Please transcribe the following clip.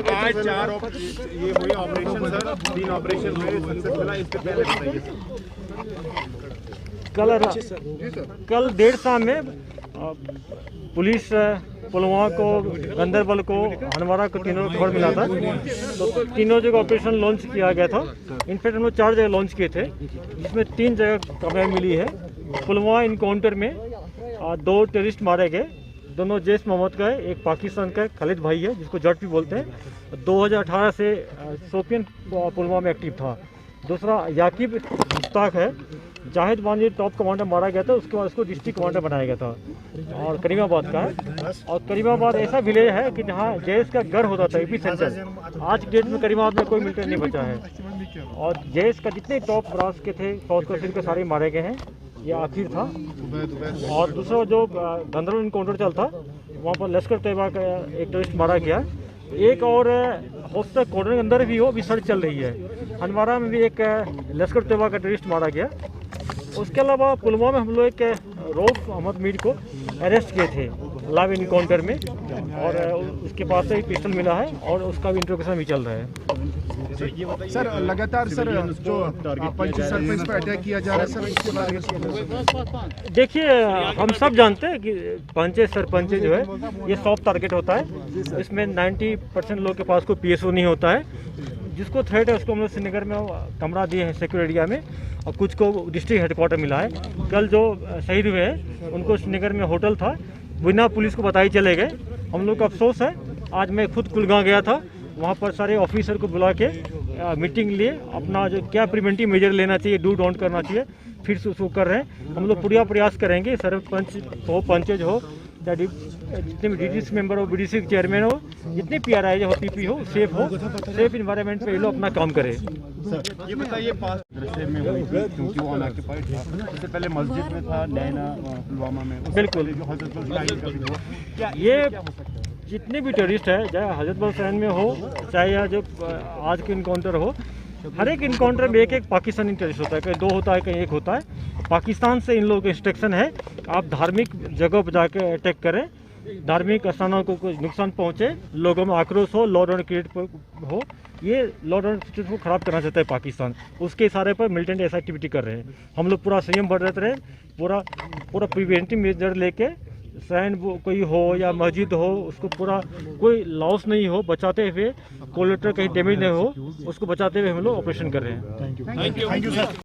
आज 4 ये हुए ऑपरेशन सर, 3 ऑपरेशन हुए सक्सेसफुल। इसके पहले बताइए कल 1:30 शाम में पुलिस पुलवामा को, गंदरबल को, हनवारा को तीनों को खबर मिला था। तो तीनों जगह ऑपरेशन लॉन्च किया गया था। इनफैक्ट हम लोग 4 जगह लॉन्च किए थे, जिसमें 3 जगह कामयाबी मिली है। पुलवामा इनकाउंटर में 2 टेररिस्ट मारे गए, दोनों जैश मोहम्मद का है, एक पाकिस्तान का खालिद भाई है जिसको जट भी बोलते हैं। 2018 से शोपियन पुलवामा में एक्टिव था। दूसरा याकिब मुश्ताक है, जाहिद वानी टॉप कमांडर मारा गया था, उसके बाद उसको डिस्ट्रिक्ट कमांडर बनाया गया था और करीमाबाद का है। और करीमाबाद ऐसा विलेज है कि जहाँ जैश का गढ़ होता था, एपी सेंटर। आज के डेट में करीमाबाद में कोई मिलिट्री नहीं बचा है और जैश का जितने टॉप ब्रांच के थे साउथ कश्मीर के सारे मारे गए हैं। ये आखिर था। और दूसरा जो गंदरबल इनकाउंटर चलता, वहाँ पर लश्कर तैयबा का एक टेररिस्ट मारा गया। एक और हो सकता है कॉर्डर के अंदर भी हो, अभी सर्च चल रही है। हनवारा में भी एक लश्कर तैयबा का टेररिस्ट मारा गया। उसके अलावा पुलवामा में हम लोग एक रऊफ अहमद मीर को अरेस्ट किए थे लाइव इनकाउंटर में, और उसके पास से एक पिस्टल मिला है और उसका भी इंट्रोगेशन भी चल रहा है। सर लगातार सर जो पंच सरपंच पर अटैक किया जा रहा है सर, इसके बारे में देखिए, हम सब जानते हैं कि पंचे सरपंच जो है ये सॉफ्ट टारगेट होता है। इसमें 90% लोग के पास कोई PSO नहीं होता है। जिसको थ्रेट है उसको हम लोग श्रीनगर में कमरा दिए हैं सिक्योर एरिया में, और कुछ को डिस्ट्रिक्ट हेडक्वार्टर मिला है। कल जो शहीद हुए हैं उनको श्रीनगर में होटल था, बिना पुलिस को बताए चले गए। हम लोग को अफसोस है। आज मैं खुद कुलगांव गया था, वहाँ पर सारे ऑफिसर को बुला के मीटिंग लिए, अपना जो क्या प्रिवेंटिव मेजर लेना चाहिए, डू डोंट करना चाहिए, फिर से उसको कर रहे हैं। हम लोग पूरा प्रयास करेंगे, सरपंच हो, पंचायत हो, जितने भी DDC मेंबर हो, BDC चेयरमैन हो, जितने PRI हो, PP हो, सेफ इन्वायरमेंट पे ये लोग अपना काम करें। ये बताइए, पास दृश्य में हुई थी क्योंकि वो अनऑक्यूपाइड था, इससे पहले मस्जिद में था नैना पुलवामा में। बिल्कुल, ये जितने भी टेररिस्ट है, चाहे हजरतबल सैन में हो, चाहे जो आज के इनकाउंटर हो, हर एक इनकाउंटर में एक पाकिस्तानी टेररिस्ट होता है, कहीं 2 होता है, कहीं 1 होता है। पाकिस्तान से इन लोगों को इंस्ट्रक्शन है, आप धार्मिक जगह पर जाकर अटैक करें, धार्मिक स्थानों को कुछ नुकसान पहुंचे, लोगों में आक्रोश हो, लॉ एंड ऑर्डर क्रिएट हो। ये लॉ एंड ऑर्डर सिचुएशन को खराब करना चाहता है पाकिस्तान, उसके इशारे पर मिलिटेंट ऐसा एक्टिविटी कर रहे हैं। हम लोग पूरा संयम बरत रहे, पूरा प्रिवेंटिव मेजर लेके, सैन कोई हो या मस्जिद हो, उसको पूरा कोई लॉस नहीं हो, बचाते हुए, कोलेटर कहीं डैमेज नहीं हो, उसको बचाते हुए हम लोग ऑपरेशन कर रहे हैं। Thank you sir.